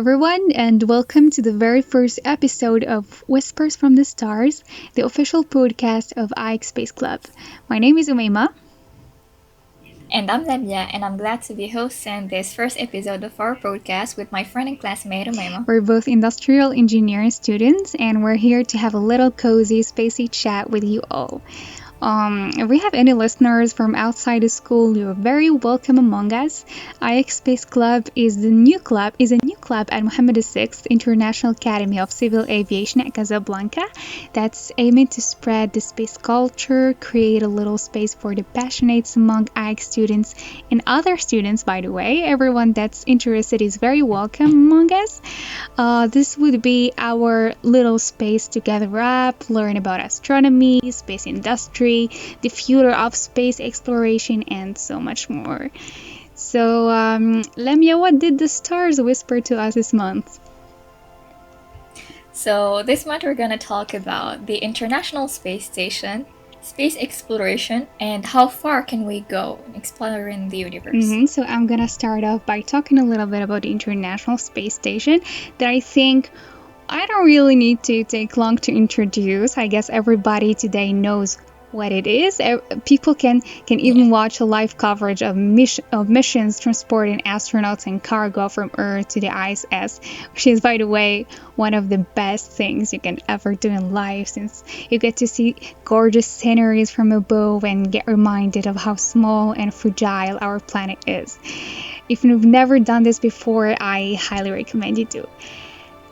everyone, and welcome to the very first episode of Whispers from the Stars, the official podcast of IAC Space Club. My name is Oumaima. And I'm Lamiaa, and I'm glad to be hosting this first episode of our podcast with my friend and classmate Oumaima. We're both industrial engineering students, and we're here to have a little cozy, spacey chat with you all. If we have any listeners from outside the school, you're very welcome among us. IAC Space Club is a new club at Mohammed VI International Academy of Civil Aviation at Casablanca that's aiming to spread the space culture, create a little space for the passionates among IAC students and other students, by the way. Everyone that's interested is very welcome among us. This would be our little space to gather up, learn about astronomy, space industry, the future of space exploration, and so much more. So, Lamiaa, what did the stars whisper to us this month? So this month we're going to talk about the International Space Station, space exploration, and how far can we go exploring the universe. So I'm gonna start off by talking a little bit about the International Space Station that I don't really need to take long to introduce. I guess everybody today knows what it is. People can even watch a live coverage of missions transporting astronauts and cargo from Earth to the ISS, which is, by the way, one of the best things you can ever do in life, since you get to see gorgeous sceneries from above and get reminded of how small and fragile our planet is. If you've never done this before, I highly recommend you do.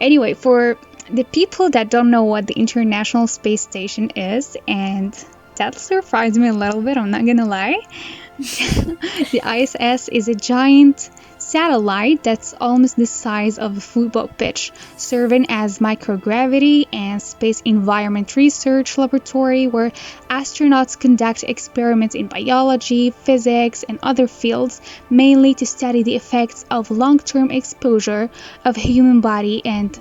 Anyway, for the people that don't know what the International Space Station is, and that surprised me a little bit, I'm not gonna lie. The ISS is a giant satellite that's almost the size of a football pitch, serving as microgravity and space environment research laboratory where astronauts conduct experiments in biology, physics, and other fields, mainly to study the effects of long-term exposure of a human body and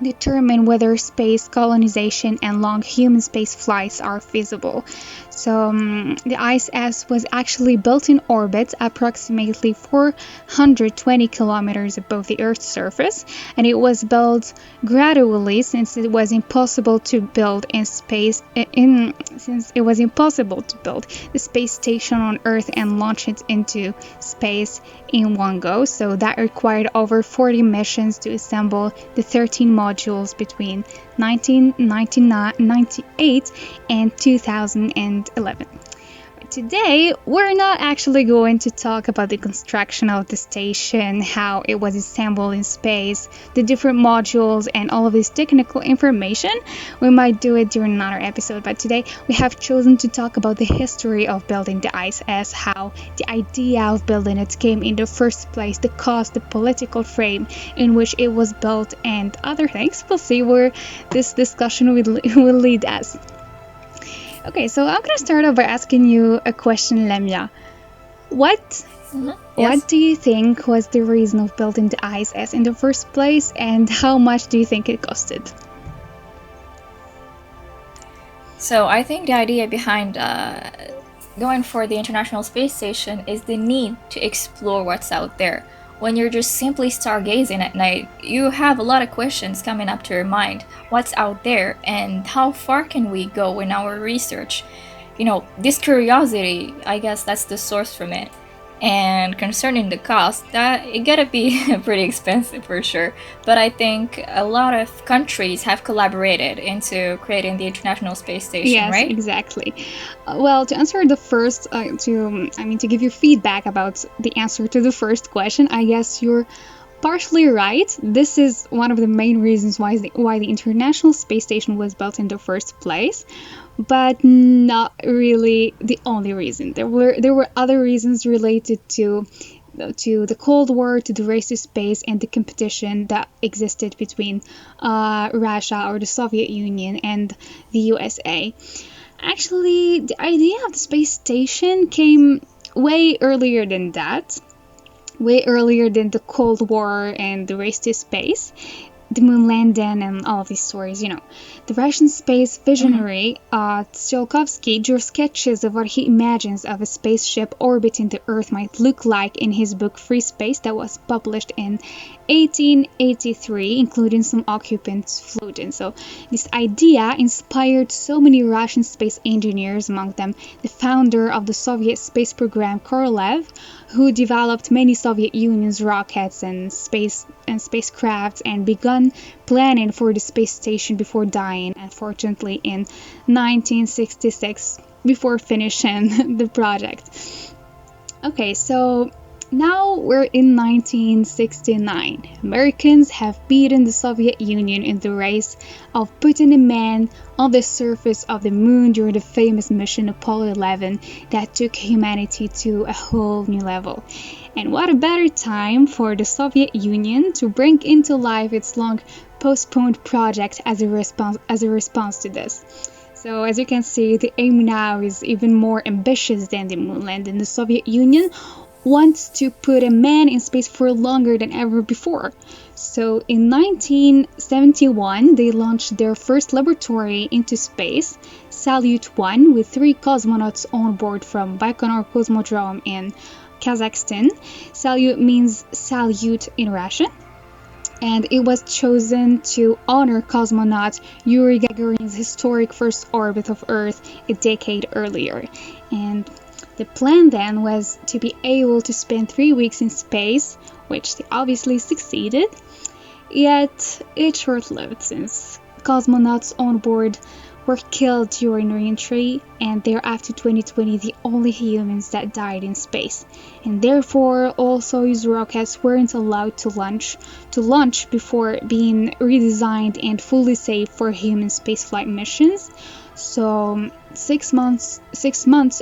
determine whether space colonization and long human space flights are feasible. So the ISS was actually built in orbit approximately 420 kilometers above the Earth's surface, and it was built gradually since it was impossible to build the space station on Earth and launch it into space in one go. So that required over 40 missions to assemble the 13 modules between 1998 and 2011. Today, we're not actually going to talk about the construction of the station, how it was assembled in space, the different modules, and all of this technical information. We might do it during another episode, but today we have chosen to talk about the history of building the ISS, how the idea of building it came in the first place, the cost, the political frame in which it was built, and other things. We'll see where this discussion will lead us. Okay, so I'm gonna start off by asking you a question, Lamiaa. What do you think was the reason of building the ISS in the first place, and how much do you think it costed? So I think the idea behind going for the International Space Station is the need to explore what's out there. When you're just simply stargazing at night, you have a lot of questions coming up to your mind. What's out there, and how far can we go in our research? This curiosity, I guess that's the source from it. And concerning the cost, that it gotta be pretty expensive for sure. But I think a lot of countries have collaborated into creating the International Space Station, right? Yes, exactly. Well, to answer the first, to give you feedback about the answer to the first question, I guess you're partially right. This is one of the main reasons why the International Space Station was built in the first place, but not really the only reason. There were other reasons related to the Cold War, to the race to space, and the competition that existed between Russia or the Soviet Union and the USA. Actually, the idea of the space station came way earlier than that. Way earlier than the Cold War and the race to space. the moon landing and all of these stories, The Russian space visionary Tsiolkovsky drew sketches of what he imagines of a spaceship orbiting the Earth might look like in his book Free Space that was published in 1883, including some occupants floating. So this idea inspired so many Russian space engineers, among them the founder of the Soviet space program Korolev, who developed many Soviet Union's rockets and spacecraft and began planning for the space station before dying, unfortunately, in 1966 before finishing the project. Okay, so now we're in 1969. Americans have beaten the Soviet Union in the race of putting a man on the surface of the moon during the famous mission Apollo 11 that took humanity to a whole new level. And what a better time for the Soviet Union to bring into life its long postponed project as a response to this. So as you can see, the aim now is even more ambitious than the moon landing. The Soviet Union wants to put a man in space for longer than ever before. So in 1971, they launched their first laboratory into space, Salyut 1, with 3 cosmonauts on board from Baikonur Cosmodrome in Kazakhstan. Salyut means salute in Russian, and it was chosen to honor cosmonaut Yuri Gagarin's historic first orbit of Earth a decade earlier. And the plan then was to be able to spend 3 weeks in space, which they obviously succeeded, yet it's short-lived since cosmonauts on board were killed during re-entry, and they're after 2020 the only humans that died in space, and therefore all Soyuz rockets weren't allowed to launch before being redesigned and fully safe for human spaceflight missions. So 6 months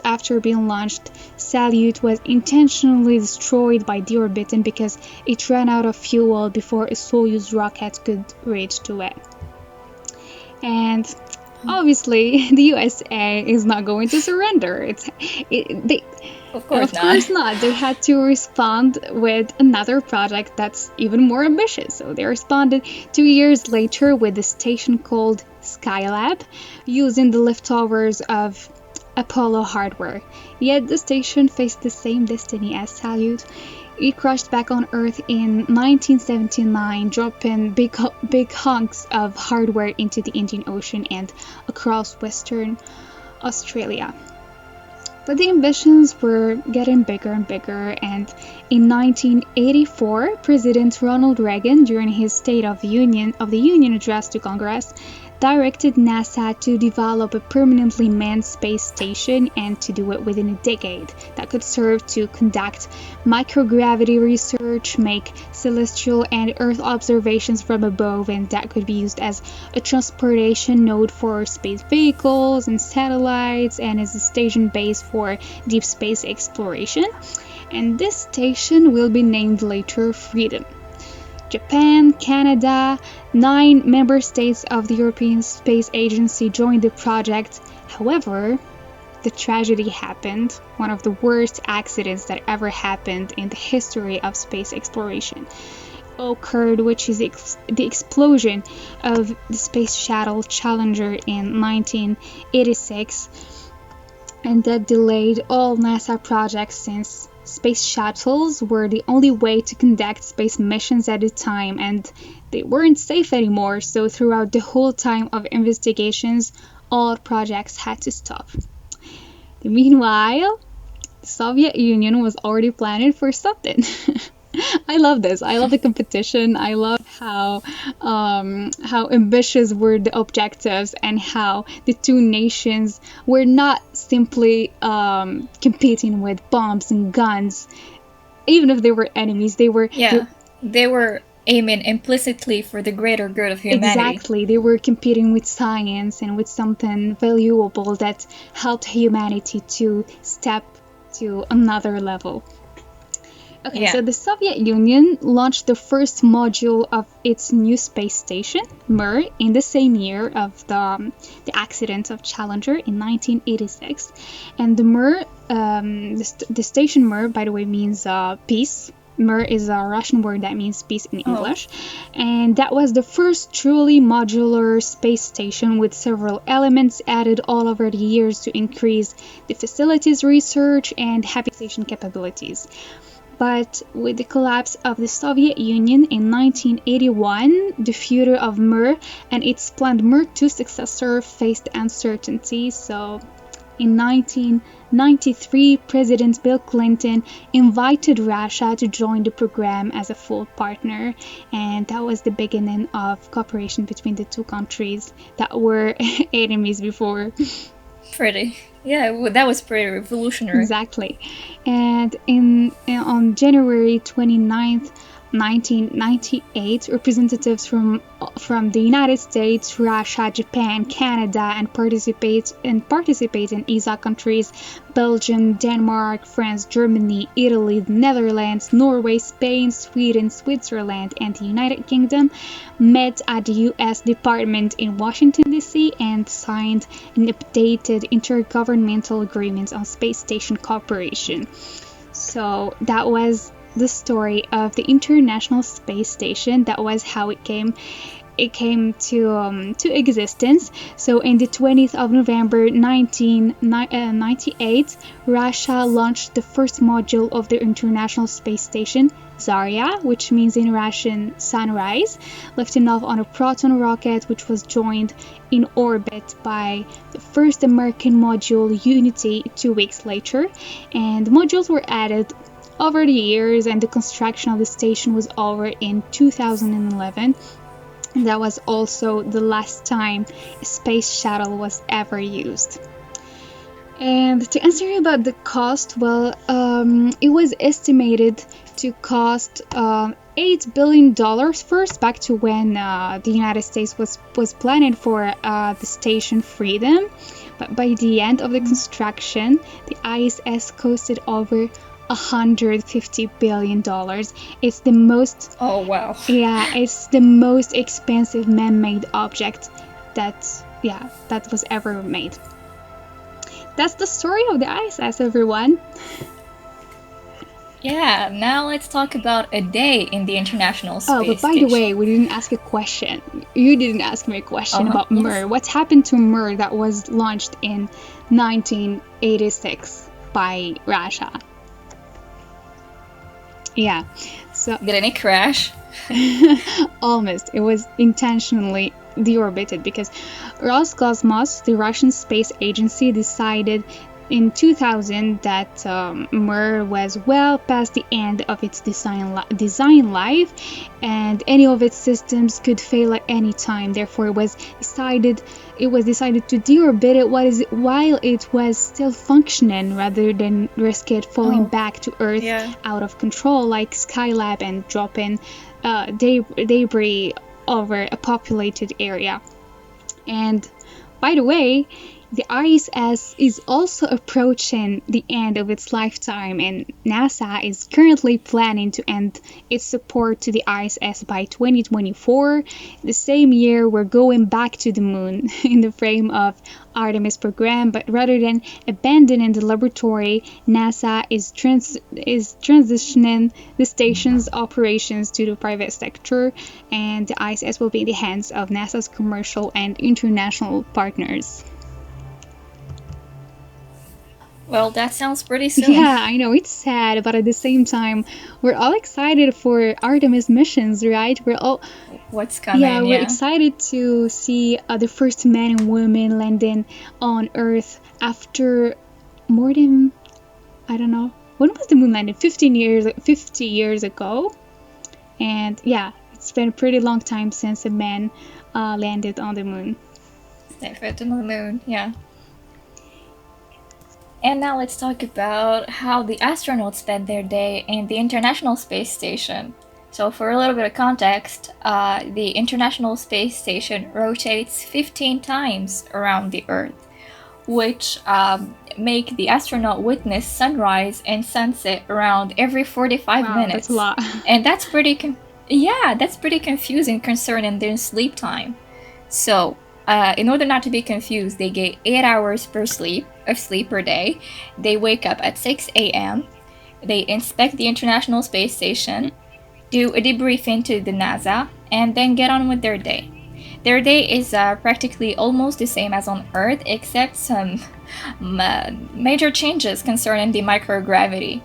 after being launched, Salyut was intentionally destroyed by deorbiting because it ran out of fuel before a Soyuz rocket could reach to it. And obviously, the USA is not going to surrender. Of course not. They had to respond with another project that's even more ambitious. So they responded 2 years later with a station called Skylab, using the leftovers of Apollo hardware. Yet the station faced the same destiny as Salyut. It crashed back on Earth in 1979, dropping big hunks of hardware into the Indian Ocean and across Western Australia. But the ambitions were getting bigger and bigger, and in 1984, President Ronald Reagan, during his State of the Union address to Congress, directed NASA to develop a permanently manned space station and to do it within a decade that could serve to conduct microgravity research, make celestial and Earth observations from above, and that could be used as a transportation node for space vehicles and satellites, and as a station base for deep space exploration. And this station will be named later Freedom. Japan, Canada, 9 member states of the European Space Agency joined the project. However, the tragedy happened, one of the worst accidents that ever happened in the history of space exploration occurred, which is the explosion of the Space Shuttle Challenger in 1986, and that delayed all NASA projects since space shuttles were the only way to conduct space missions at the time, and they weren't safe anymore, so throughout the whole time of investigations, all projects had to stop. Meanwhile, the Soviet Union was already planning for something. I love this. I love the competition. I love how ambitious were the objectives, and how the two nations were not simply competing with bombs and guns. Even if they were enemies, they were aiming implicitly for the greater good of humanity. Exactly. They were competing with science and with something valuable that helped humanity to step to another level. Okay, so the Soviet Union launched the first module of its new space station, Mir, in the same year of the accident of Challenger in 1986. And the Mir, the station Mir, by the way, means peace, Mir is a Russian word that means peace in English. And that was the first truly modular space station with several elements added all over the years to increase the facilities research and habitation capabilities. But with the collapse of the Soviet Union in 1981, the future of Mir and its planned Mir 2 successor faced uncertainty. So in 1993, President Bill Clinton invited Russia to join the program as a full partner, and that was the beginning of cooperation between the two countries that were enemies before. Pretty. Yeah, that was pretty revolutionary. Exactly. And on January 29th, 1998, representatives from the United States, Russia, Japan, Canada, and participate in ISA countries: Belgium, Denmark, France, Germany, Italy, the Netherlands, Norway, Spain, Sweden, Switzerland, and the United Kingdom, met at the U.S. Department in Washington, D.C. and signed an updated intergovernmental agreement on space station cooperation. So that was the story of the International Space Station. That was how it came to existence. So in the 20th of November 1998, Russia launched the first module of the International Space Station, Zarya, which means in Russian sunrise, lifting off on a Proton rocket, which was joined in orbit by the first American module, Unity, 2 weeks later. And modules were added over the years, and the construction of the station was over in 2011. And that was also the last time a space shuttle was ever used. And to answer you about the cost, well, it was estimated to cost $8 billion first, back to when the United States was planning for the station Freedom. But by the end of the construction, the ISS costed over $150 billion. It's the most... Oh, wow. Yeah, it's the most expensive man-made object that was ever made. That's the story of the ISS, everyone. Yeah, now let's talk about a day in the International Space Station. Oh, but by the way, we didn't ask a question. You didn't ask me a question about Mir. What's happened to Mir that was launched in 1986 by Russia? Yeah, so... Did it crash? Almost. It was intentionally deorbited because Roscosmos, the Russian space agency, decided in 2000 that Mir was well past the end of its design life, and any of its systems could fail at any time. Therefore, it was decided to deorbit it while it was still functioning, rather than risk it falling back to Earth out of control, like Skylab, and dropping debris over a populated area. And by the way, the ISS is also approaching the end of its lifetime, and NASA is currently planning to end its support to the ISS by 2024. The same year, we're going back to the moon in the frame of Artemis program, but rather than abandoning the laboratory, NASA is transitioning the station's operations to the private sector, and the ISS will be in the hands of NASA's commercial and international partners. Well, that sounds pretty soon. Yeah, I know, it's sad, but at the same time, we're all excited for Artemis missions, right? We're all... What's coming, yeah. We're excited to see the first men and women landing on Earth after more than... I don't know. When was the moon landed? 50 years ago? And yeah, it's been a pretty long time since a man landed on the moon. Stepped on the moon, yeah. And now let's talk about how the astronauts spend their day in the International Space Station. So for a little bit of context, the International Space Station rotates 15 times around the Earth, which make the astronaut witness sunrise and sunset around every 45 minutes. That's a lot. And that's pretty confusing concerning their sleep time. So in order not to be confused, they get 8 hours of sleep per day. They wake up at 6 a.m. They inspect the International Space Station, do a debriefing to the NASA, and then get on with their day. Their day is practically almost the same as on Earth, except some major changes concerning the microgravity.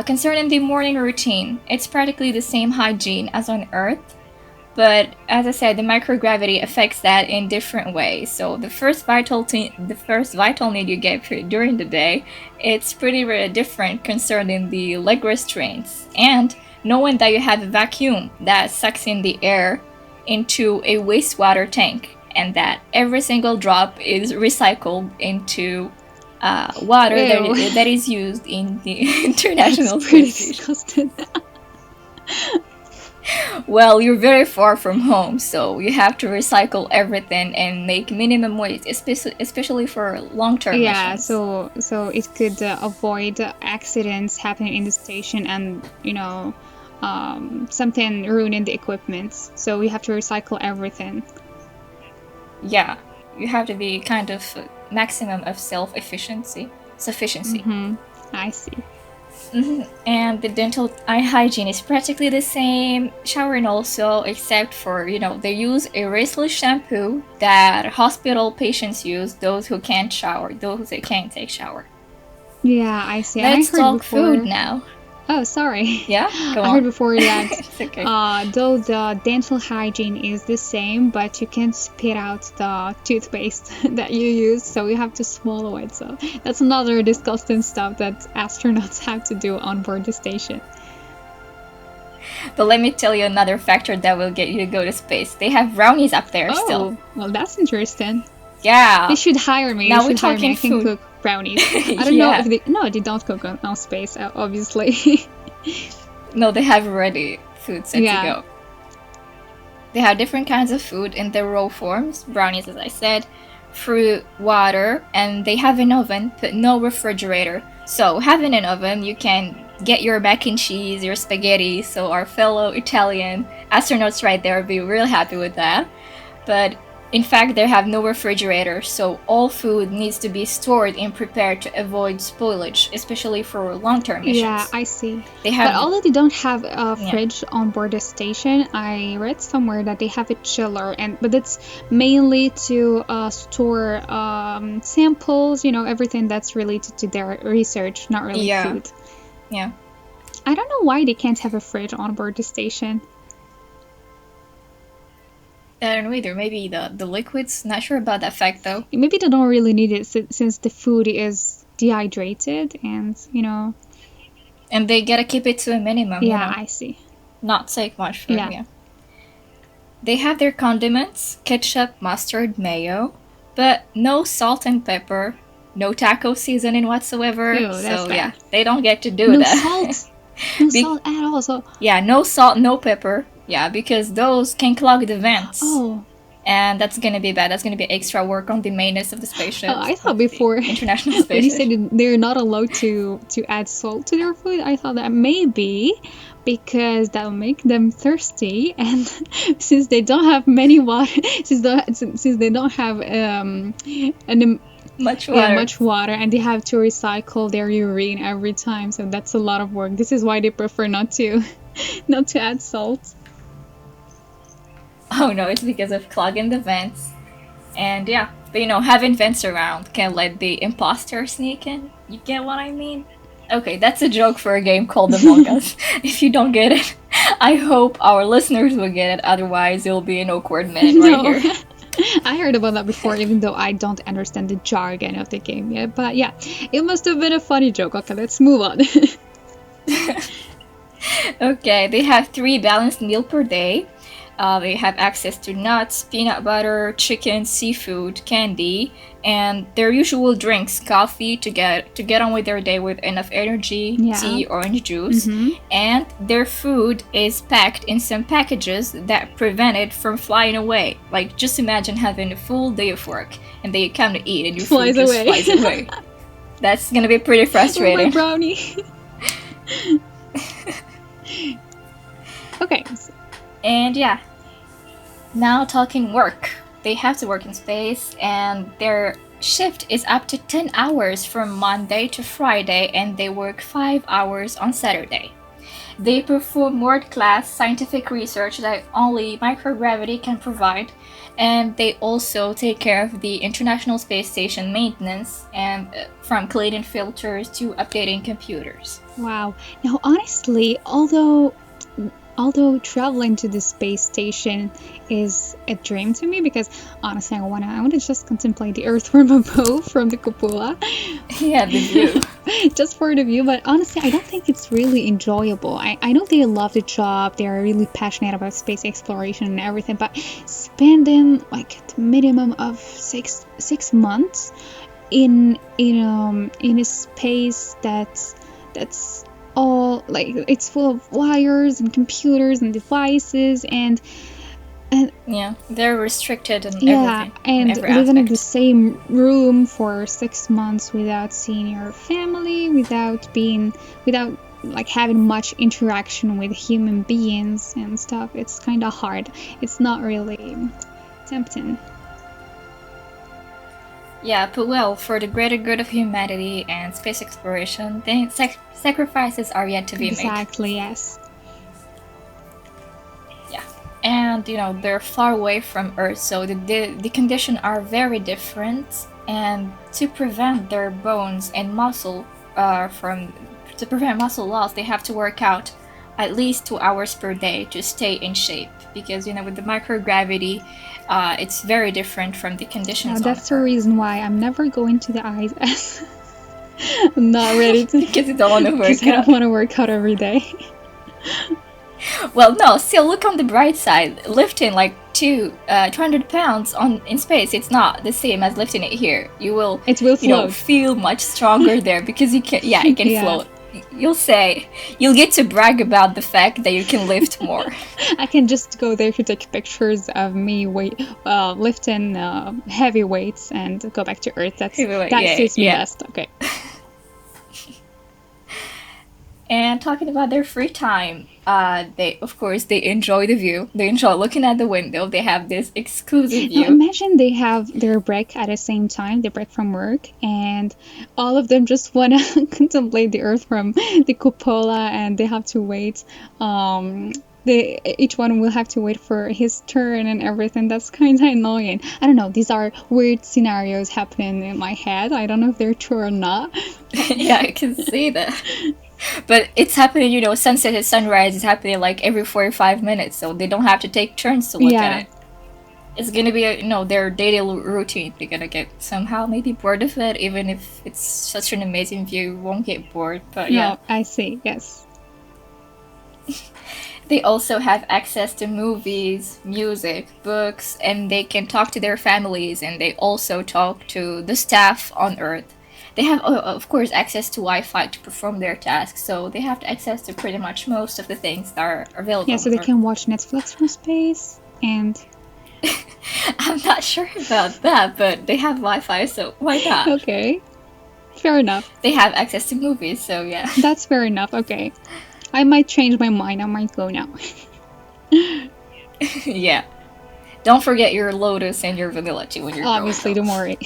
Concerning the morning routine, it's practically the same hygiene as on Earth, but as I said, the microgravity affects that in different ways. So the first vital need you get during the day, it's pretty different concerning the leg restraints, and knowing that you have a vacuum that sucks in the air into a wastewater tank, and that every single drop is recycled into water that is used in the International Space Station. Well, you're very far from home, so you have to recycle everything and make minimum waste, especially for long-term missions. So it could avoid accidents happening in the station, and something ruining the equipment. So we have to recycle everything. Yeah, you have to be kind of maximum of sufficiency. I see. And the dental eye hygiene is practically the same, showering also, except for, they use a raceless shampoo that hospital patients use, those who can't shower, those who can't take shower. Yeah, I see. Let's talk food now. Oh, sorry. Yeah, go on. I heard before that okay. Though the dental hygiene is the same, but you can spit out the toothpaste that you use, so you have to swallow it. So that's another disgusting stuff that astronauts have to do on board the station. But let me tell you another factor that will get you to go to space. They have brownies up there still. Well, that's interesting. Yeah. They should hire me. Now we're talking food. I can cook brownies. I don't know if they don't cook on space, obviously. No, they have already food set to go. They have different kinds of food in their raw forms, brownies as I said, fruit, water, and they have an oven, but no refrigerator. So having an oven, you can get your mac and cheese, your spaghetti, so our fellow Italian astronauts right there will be real happy with that. But in fact, they have no refrigerator, so all food needs to be stored and prepared to avoid spoilage, especially for long-term missions. Yeah, I see. But although they don't have a fridge on board the station, I read somewhere that they have a chiller, but it's mainly to store samples, everything that's related to their research, not really food. Yeah. I don't know why they can't have a fridge on board the station. I don't know either. Maybe the liquids. Not sure about that fact though. Maybe they don't really need it since the food is dehydrated, and And they gotta keep it to a minimum. Yeah, I see. Not take much food. Yeah. They have their condiments: ketchup, mustard, mayo, but no salt and pepper, no taco seasoning whatsoever. Ew, that's bad. They don't get to do that. Salt. No salt at all. So no salt, no pepper. Yeah, because those can clog the vents. Oh. And that's gonna be bad. That's gonna be extra work on the maintenance of the spaceship. I thought before International Space when you said they're not allowed to add salt to their food, I thought that maybe because that will make them thirsty, and since they don't have many water, since they don't have much water, and they have to recycle their urine every time, so that's a lot of work. This is why they prefer not to add salt. Oh no, it's because of clogging the vents. And but having vents around can let the imposter sneak in. You get what I mean? Okay, that's a joke for a game called Among Us. If you don't get it, I hope our listeners will get it, otherwise it'll be an awkward minute right here. I heard about that before, even though I don't understand the jargon of the game yet. But yeah, it must have been a funny joke. Okay, let's move on. Okay, they have 3 balanced meals per day. They have access to nuts, peanut butter, chicken, seafood, candy, and their usual drinks: coffee to get on with their day with enough energy, tea, orange juice, and their food is packed in some packages that prevent it from flying away. Like, just imagine having a full day of work and then you come to eat and your food just flies away. That's gonna be pretty frustrating. My brownie. Okay. And now talking work. they have to work in space, and their shift is up to 10 hours from Monday to Friday, and they work 5 hours on Saturday. They perform world-class scientific research that only microgravity can provide, and they also take care of the International Space Station maintenance, and from cleaning filters to updating computers. Wow. Now, honestly, although traveling to the space station is a dream to me, because honestly I wanna just contemplate the Earth from above, from the cupola. Yeah, the view. Just for the view, but honestly I don't think it's really enjoyable. I know they love the job, they are really passionate about space exploration and everything, but spending like the minimum of six months in a space that's all like it's full of wires and computers and devices and yeah, they're restricted in yeah, everything, and in every living in aspect. the same room for 6 months without seeing your family, without like having much interaction with human beings and stuff. It's kind of hard. It's not really tempting. Yeah, but well, for the greater good of humanity and space exploration, then sacrifices are yet to be made. Exactly, yes. Yeah, and they're far away from Earth, so the conditions are very different. And to prevent their bones and muscle to prevent muscle loss, they have to work out at least 2 hours per day to stay in shape, because with the microgravity, it's very different from the conditions. That's the reason why I'm never going to the ISS. I'm not ready to. Because you don't want to work out. Because I don't want to work out every day. Well, no, still look on the bright side. Lifting like 200 pounds in space, it's not the same as lifting it here. You will float. Feel much stronger there, because you can it can float. You'll get to brag about the fact that you can lift more. I can just go there to take pictures of me lifting heavy weights and go back to Earth. That suits me best. Okay. And talking about their free time, they enjoy the view. They enjoy looking at the window. They have this exclusive view. Now imagine they have their break at the same time, the break from work, and all of them just want to contemplate the Earth from the cupola, and they have to wait. Each one will have to wait for his turn and everything. That's kind of annoying. I don't know. These are weird scenarios happening in my head. I don't know if they're true or not. Yeah, I can see that. But it's happening, sunset and sunrise is happening like every 45 minutes, so they don't have to take turns to look at it. It's gonna be their daily routine. They're gonna get somehow maybe bored of it, even if it's such an amazing view. Won't get bored, but yeah. No, I see. Yes. They also have access to movies, music, books, and they can talk to their families, and they also talk to the staff on Earth. They have, of course, access to Wi-Fi to perform their tasks, so they have access to pretty much most of the things that are available. Yeah, so they can watch Netflix from space, and... I'm not sure about that, but they have Wi-Fi, so why not? Okay. Fair enough. They have access to movies, so yeah. That's fair enough, okay. I might change my mind, I might go now. Yeah. Don't forget your Lotus and your vanilla tea when you're obviously, don't worry.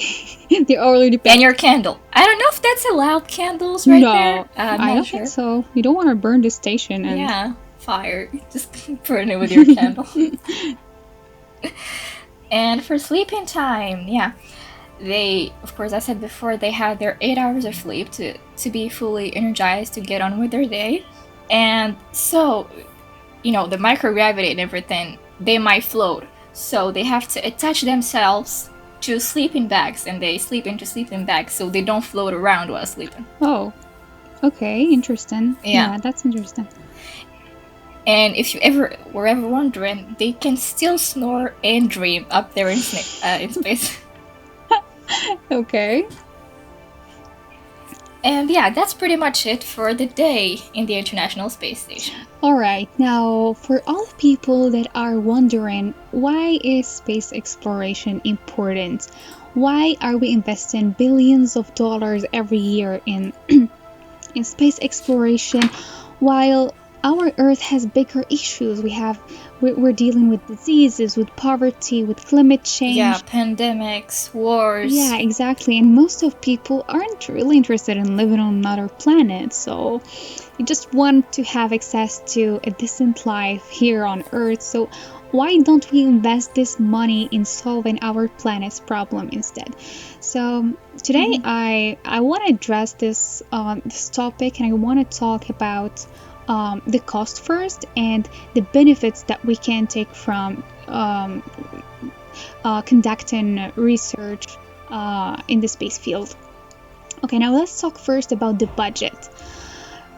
They already paid. And your candle. I don't know if that's allowed, candles right there. I don't think so. You don't want to burn the station. And... yeah, fire. Just burn it with your candle. And for sleeping time, yeah. They, of course, I said before, they have their 8 hours of sleep to be fully energized to get on with their day. And so, the microgravity and everything, they might float. So they have to attach themselves to sleeping bags, and they sleep into sleeping bags so they don't float around while sleeping. Oh, okay, interesting. Yeah, that's interesting. And if you were ever wondering, they can still snore and dream up there in space. Okay. And yeah, that's pretty much it for the day in the International Space Station. Alright, now for all the people that are wondering, why is space exploration important? Why are we investing billions of dollars every year in space exploration, while our Earth has bigger issues. We're dealing with diseases, with poverty, with climate change. Yeah, pandemics, wars. Yeah, exactly. And most of people aren't really interested in living on another planet. So you just want to have access to a decent life here on Earth. So why don't we invest this money in solving our planet's problem instead? So today I want to address this topic, and I want to talk about the cost first and the benefits that we can take from conducting research in the space field. Okay, now let's talk first about the budget.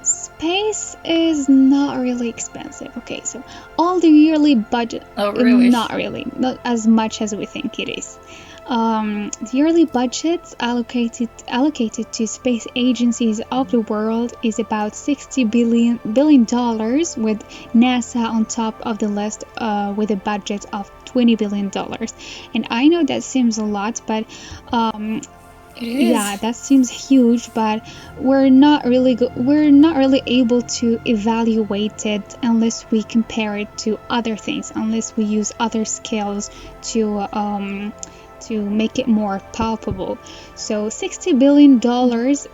Space is not really expensive. Okay, so all the yearly budget, Oh, really? not really, not as much as we think it is. The yearly budgets allocated to space agencies of the world is about $60 billion, with NASA on top of the list with a budget of $20 billion. And I know that seems a lot, but It is. yeah, that seems huge, but we're not really able to evaluate it unless we compare it to other things, unless we use other scales to make it more palpable. So $60 billion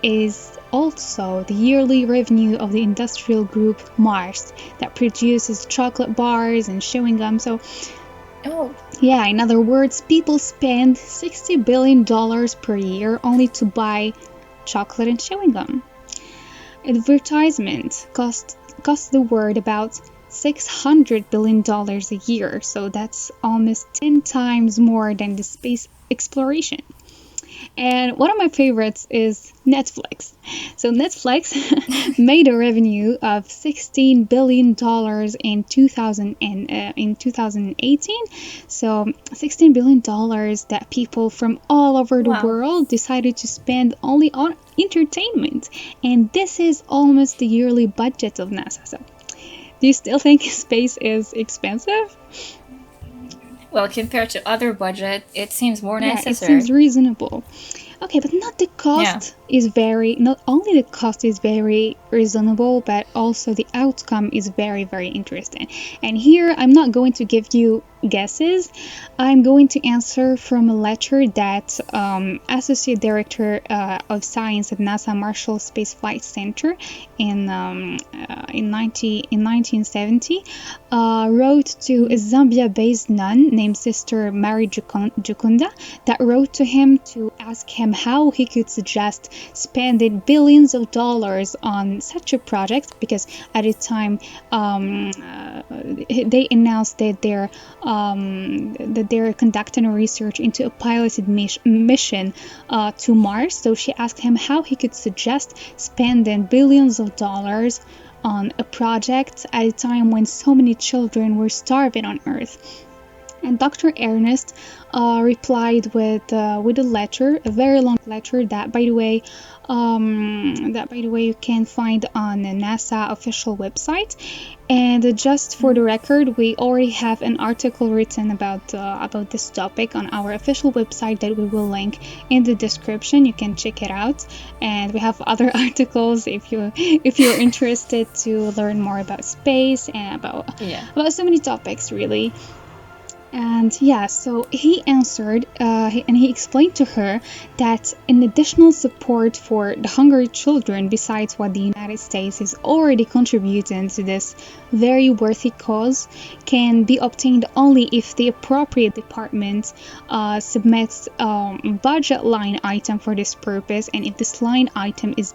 is also the yearly revenue of the industrial group Mars that produces chocolate bars and chewing gum. So Oh, yeah, in other words, people spend $60 billion per year only to buy chocolate and chewing gum. Advertisement costs the world about $600 billion a year, so that's almost 10 times more than the space exploration. And one of my favorites is Netflix. So Netflix made a revenue of $16 billion in 2018. So $16 billion that people from all over the Wow. world decided to spend only on entertainment. And this is almost the yearly budget of NASA. So do you still think space is expensive? Well, compared to other budget, it seems more Yeah, it necessary. seems reasonable. Okay, but not only the cost is very reasonable, but also the outcome is very, very interesting. And here I'm not going to give you guesses. I'm going to answer from a letter that Associate Director of Science at NASA Marshall Space Flight Center in 1970 wrote to a Zambia-based nun named Sister Mary Jukunda that wrote to him to ask him how he could suggest spending billions of dollars on such a project, because at the time they announced that they're conducting a research into a piloted mission to Mars. So she asked him how he could suggest spending billions of dollars on a project at a time when so many children were starving on Earth. And Dr. Ernest replied with a letter, a very long letter that, by the way, you can find on the NASA official website. And just for the record, we already have an article written about this topic on our official website that we will link in the description. You can check it out, and we have other articles if you're interested to learn more about space and about so many topics, really. And yeah, so he answered and he explained to her that an additional support for the hungry children, besides what the United States is already contributing to this very worthy cause, can be obtained only if the appropriate department submits a budget line item for this purpose, and if this line item is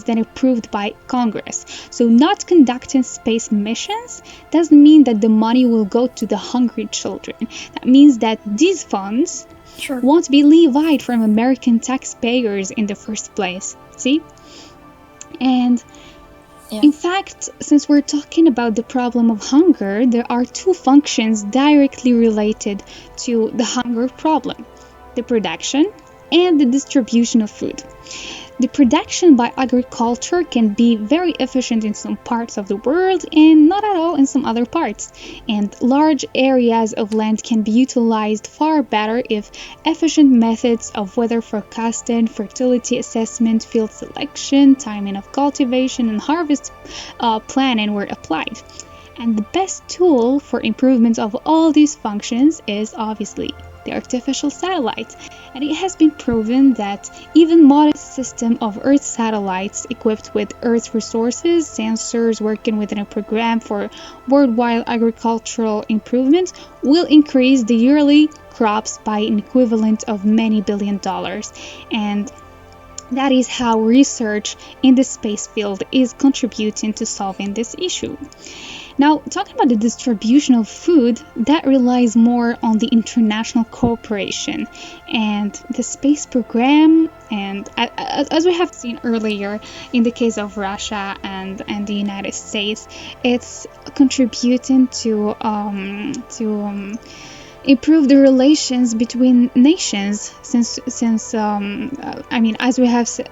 then approved by Congress. So not conducting space missions doesn't mean that the money will go to the hungry children. That means that these funds won't be levied from American taxpayers in the first place. See? And in fact, since we're talking about the problem of hunger, there are two functions directly related to the hunger problem: the production and the distribution of food. the production by agriculture can be very efficient in some parts of the world and not at all in some other parts. And large areas of land can be utilized far better if efficient methods of weather forecasting, fertility assessment, field selection, timing of cultivation, and harvest planning were applied. And the best tool for improvement of all these functions is obviously the artificial satellite. And it has been proven that even modest system of Earth satellites equipped with Earth resources, sensors working within a program for worldwide agricultural improvement will increase the yearly crops by an equivalent of many $billions. And that is how research in the space field is contributing to solving this issue. Now, talking about the distribution of food, that relies more on the international cooperation and the space program. And as we have seen earlier, in the case of Russia and the United States, it's contributing to improve the relations between nations since I mean, as we have said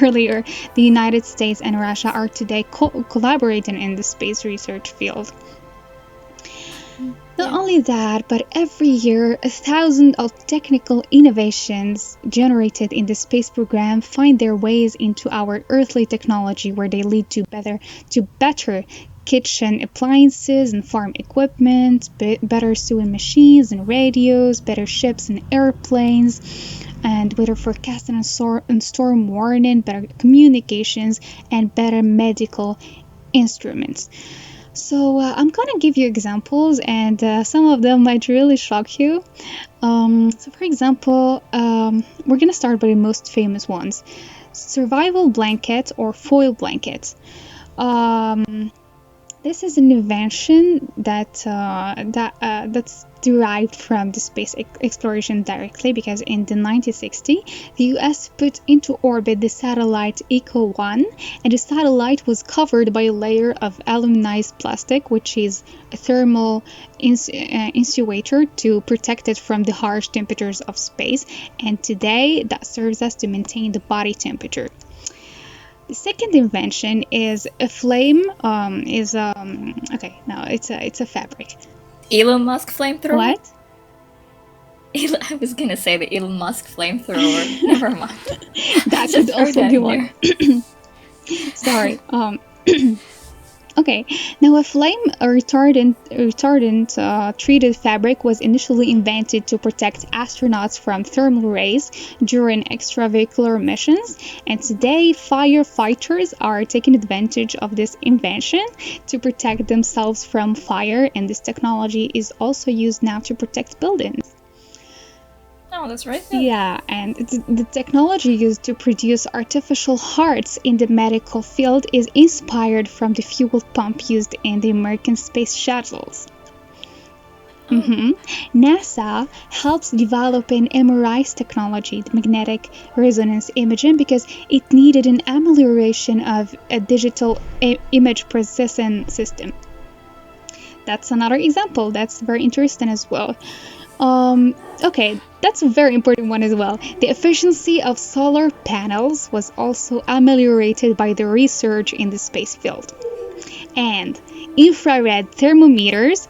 earlier, the United States and Russia are today collaborating in the space research field. Not only that, but every year 1,000 of technical innovations generated in the space program find their ways into our earthly technology, where they lead to better kitchen appliances and farm equipment, better sewing machines and radios, better ships and airplanes, and better forecasting and storm warning, better communications, and better medical instruments. So I'm gonna give you examples, and some of them might really shock you. So for example, we're gonna start by the most famous ones: survival blanket or foil blanket. This is an invention that's derived from the space exploration directly, because in the 1960s, the US put into orbit the satellite ECO-1, and the satellite was covered by a layer of aluminized plastic, which is a thermal insulator to protect it from the harsh temperatures of space, and today that serves us to maintain the body temperature. The second invention is a flame. It's a fabric. Elon Musk flamethrower? What? I was gonna say the Elon Musk flamethrower. Never mind. That could also be one. Sorry. Okay, now a flame retardant treated fabric was initially invented to protect astronauts from thermal rays during extravehicular missions, and today firefighters are taking advantage of this invention to protect themselves from fire, and this technology is also used now to protect buildings. Oh, that's right. Yeah, and the technology used to produce artificial hearts in the medical field is inspired from the fuel pump used in the American space shuttles. NASA helps develop an MRI technology, the magnetic resonance imaging, because it needed an amelioration of a digital image processing system. That's another example. That's very interesting as well. Okay, that's a very important one as well. The efficiency of solar panels was also ameliorated by the research in the space field. And infrared thermometers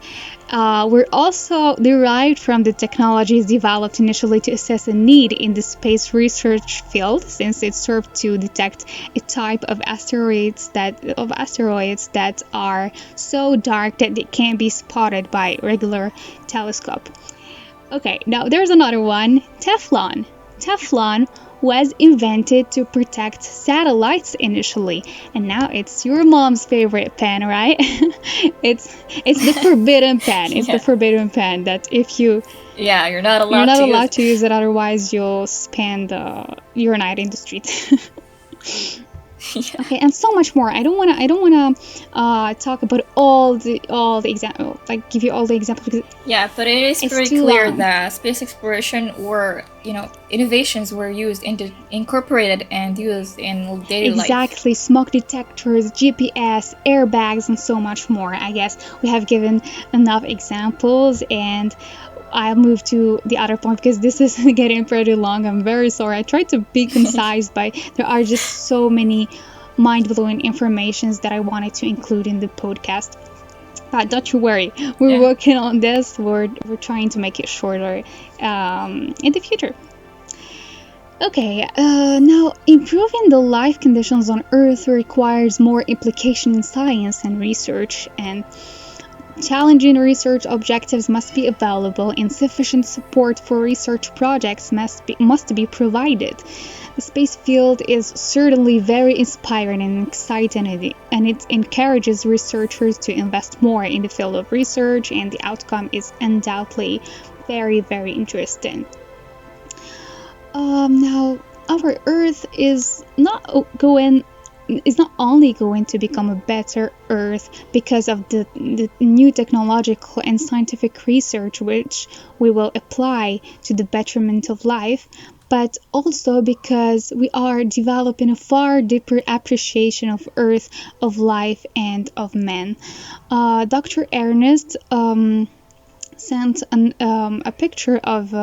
were also derived from the technologies developed initially to assess a need in the space research field, since it served to detect a type of asteroids that are so dark that they can't be spotted by regular telescope. Okay, now there's another one, Teflon. Teflon was invented to protect satellites initially, and now it's your mom's favorite pan, right? it's the forbidden pan. It's the forbidden pan that if you you're not allowed to use it, otherwise you'll spend your night in the street. Yeah. Okay, and so much more. I don't wanna talk about all the examples, like give you all the examples, because but it is pretty clear that space exploration were, innovations were incorporated and used in daily life. Exactly, smoke detectors, GPS, airbags, and so much more. I guess we have given enough examples, and I'll move to the other point because this is getting pretty long. I'm very sorry. I tried to be concise, but there are just so many mind-blowing informations that I wanted to include in the podcast. But don't you worry, we're working on this. We're trying to make it shorter in the future. Okay, now improving the life conditions on Earth requires more implication in science and research, and challenging research objectives must be available, and sufficient support for research projects must be provided. The space field is certainly very inspiring and exciting, and it encourages researchers to invest more in the field of research, and the outcome is undoubtedly very, very interesting. Now, our Earth is not only going to become a better Earth because of the new technological and scientific research which we will apply to the betterment of life, but also because we are developing a far deeper appreciation of Earth, of life, and of man. Dr. Ernest sent a picture of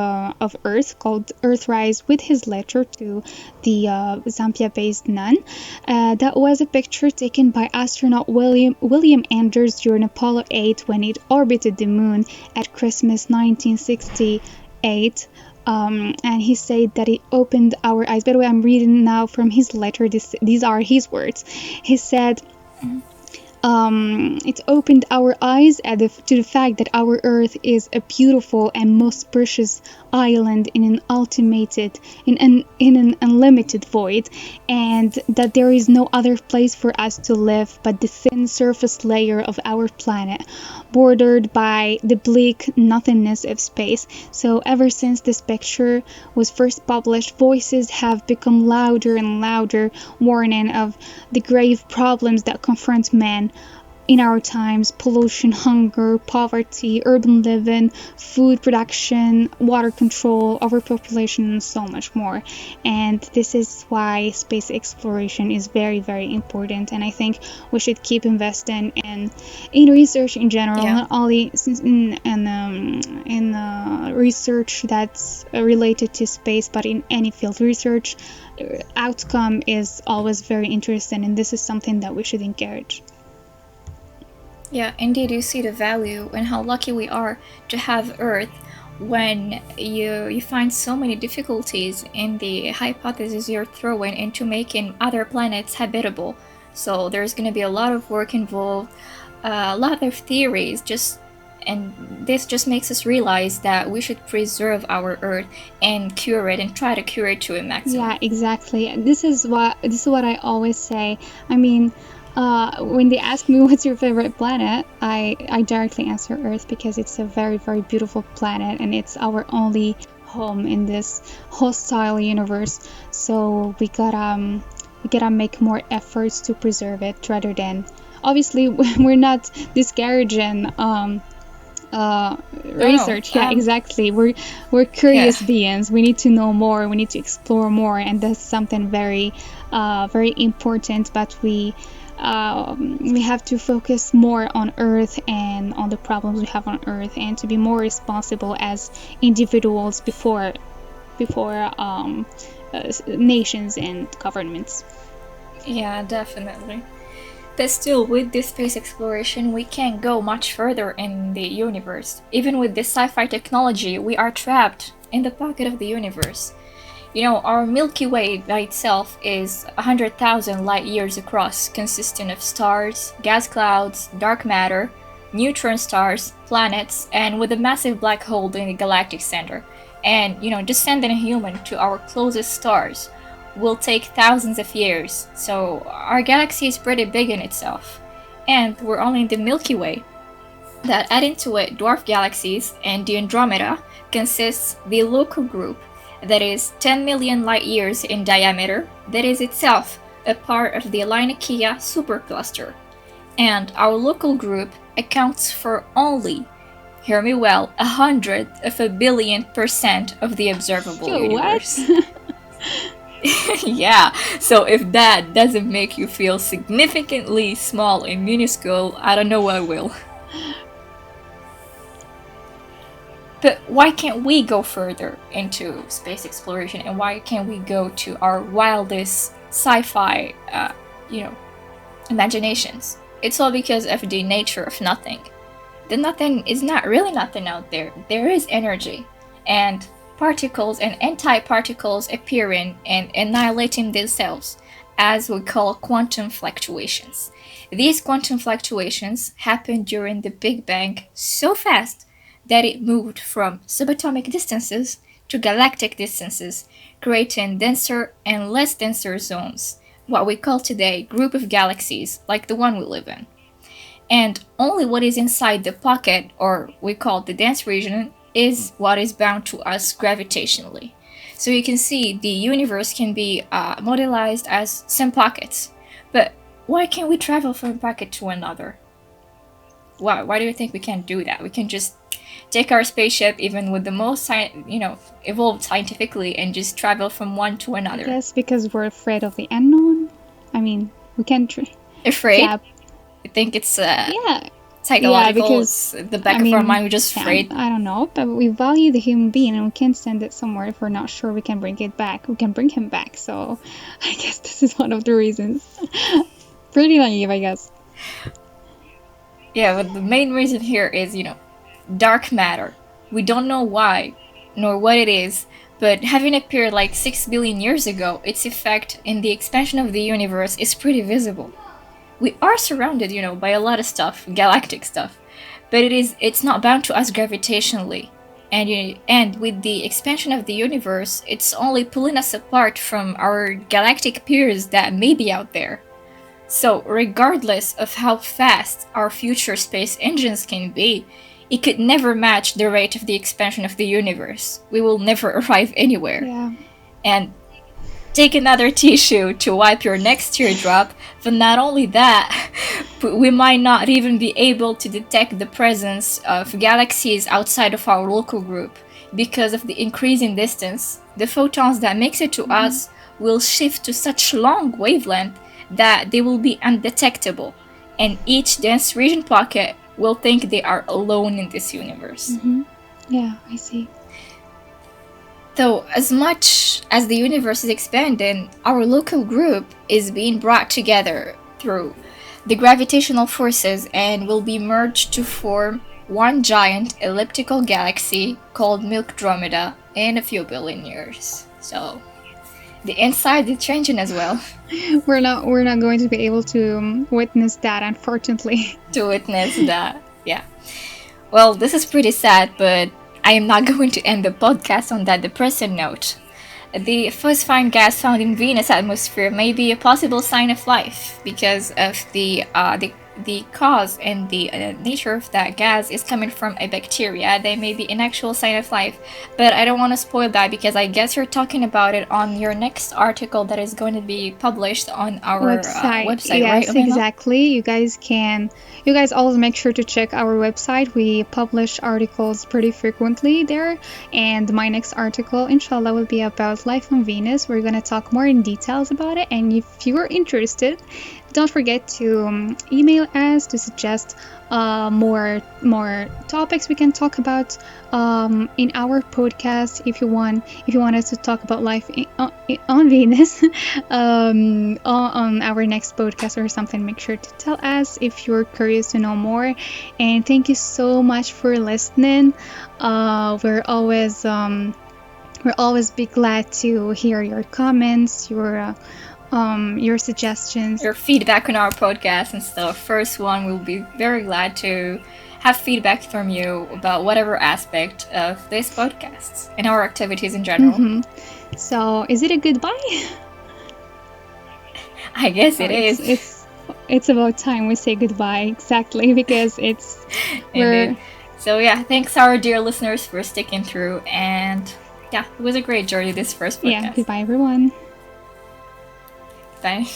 Earth called Earthrise with his letter to the Zambia-based nun. That was a picture taken by astronaut William Anders during Apollo 8 when it orbited the moon at Christmas 1968. And he said that it opened our eyes. By the way, I'm reading now from his letter. These are his words. He said, it opened our eyes to the fact that our Earth is a beautiful and most precious island in an unlimited void, and that there is no other place for us to live but the thin surface layer of our planet, bordered by the bleak nothingness of space. So ever since this picture was first published, voices have become louder and louder, warning of the grave problems that confront man in our times: pollution, hunger, poverty, urban living, food production, water control, overpopulation, and so much more. And this is why space exploration is very, very important, and I think we should keep investing in research in general, not only in research that's related to space, but in any field. Research outcome is always very interesting, and this is something that we should encourage. Yeah, indeed, you see the value and how lucky we are to have Earth when you find so many difficulties in the hypothesis you're throwing into making other planets habitable. So there's going to be a lot of work involved, a lot of theories, and this just makes us realize that we should preserve our Earth and cure it and try to cure it to a maximum. Yeah, exactly. This is what I always say. I mean, when they ask me what's your favorite planet, I directly answer Earth because it's a very, very beautiful planet and it's our only home in this hostile universe. So we gotta make more efforts to preserve it rather than, obviously, we're not discouraging research. Yeah, exactly. We're curious beings. We need to know more. We need to explore more, and that's something very, very important. But we have to focus more on Earth and on the problems we have on Earth, and to be more responsible as individuals before nations and governments. Yeah, definitely. But still, with this space exploration, we can't go much further in the universe. Even with this sci-fi technology, we are trapped in the pocket of the universe. You know, our Milky Way by itself is 100,000 light years across, consisting of stars, gas clouds, dark matter, neutron stars, planets, and with a massive black hole in the galactic center. And, you know, just sending a human to our closest stars will take thousands of years, so our galaxy is pretty big in itself. And we're only in the Milky Way. That adding to it dwarf galaxies and the Andromeda consists the local group that is 10 million light years in diameter, that is itself a part of the Lamiaa supercluster. And our local group accounts for only, hear me well, 100 billion% of the observable universe. Yeah, so if that doesn't make you feel significantly small and minuscule, I don't know what will. But why can't we go further into space exploration, and why can't we go to our wildest sci-fi, imaginations? It's all because of the nature of nothing. The nothing is not really nothing out there. There is energy, and particles and antiparticles appearing and annihilating themselves, as we call quantum fluctuations. These quantum fluctuations happen during the Big Bang so fast that it moved from subatomic distances to galactic distances, creating denser and less denser zones, what we call today group of galaxies, like the one we live in. And only what is inside the pocket, or we call the dense region, is what is bound to us gravitationally. So you can see the universe can be modelized as some pockets. But why can't we travel from a pocket to another? Why do you think we can't do that? We can just take our spaceship, even with the most evolved scientifically, and just travel from one to another. Yes, because we're afraid of the unknown. I mean, we can't. Afraid? Yeah. I think it's yeah. psychological. Yeah, because it's the back of our mind. We're just afraid. I don't know, but we value the human being, and we can't send it somewhere if we're not sure we can bring it back. We can bring him back. So, I guess this is one of the reasons. Pretty naive, I guess. Yeah, but the main reason here is, dark matter. We don't know why, nor what it is, but having appeared like 6 billion years ago, its effect in the expansion of the universe is pretty visible. We are surrounded, by a lot of stuff, galactic stuff, but it's not bound to us gravitationally. And with the expansion of the universe, it's only pulling us apart from our galactic peers that may be out there. So regardless of how fast our future space engines can be, it could never match the rate of the expansion of the universe. We will never arrive anywhere. Yeah. And take another tissue to wipe your next teardrop, but not only that, we might not even be able to detect the presence of galaxies outside of our local group. Because of the increasing distance, the photons that makes it to us will shift to such long wavelength that they will be undetectable, and each dense region pocket will think they are alone in this universe. Yeah, I see. So as much as the universe is expanding, our local group is being brought together through the gravitational forces and will be merged to form one giant elliptical galaxy called Milkdromeda in a few billion years. So the inside is changing as well. We're not going to be able to witness that, unfortunately. To witness that, yeah. Well, this is pretty sad, but I am not going to end the podcast on that depressing note. The first fine gas found in Venus' atmosphere may be a possible sign of life because of the cause and the nature of that gas is coming from a bacteria. They may be an actual sign of life, but I don't want to spoil that because I guess you're talking about it on your next article that is going to be published on our website, yes, right? Yes, exactly. You guys always make sure to check our website. We publish articles pretty frequently there, and my next article, inshallah, will be about life on Venus. We're going to talk more in details about it, and if you are interested, don't forget to email us to suggest more topics we can talk about in our podcast. If you want us to talk about life on Venus on our next podcast or something, make sure to tell us if you're curious to know more. And thank you so much for listening. We're always be glad to hear your comments, your suggestions, your feedback on our podcast and stuff. First one, we'll be very glad to have feedback from you about whatever aspect of this podcast and our activities in general. So, is it a goodbye? I guess it is. It's about time we say goodbye, exactly, because So yeah, thanks our dear listeners for sticking through, and yeah, it was a great journey this first podcast. Yeah, goodbye everyone. Bye.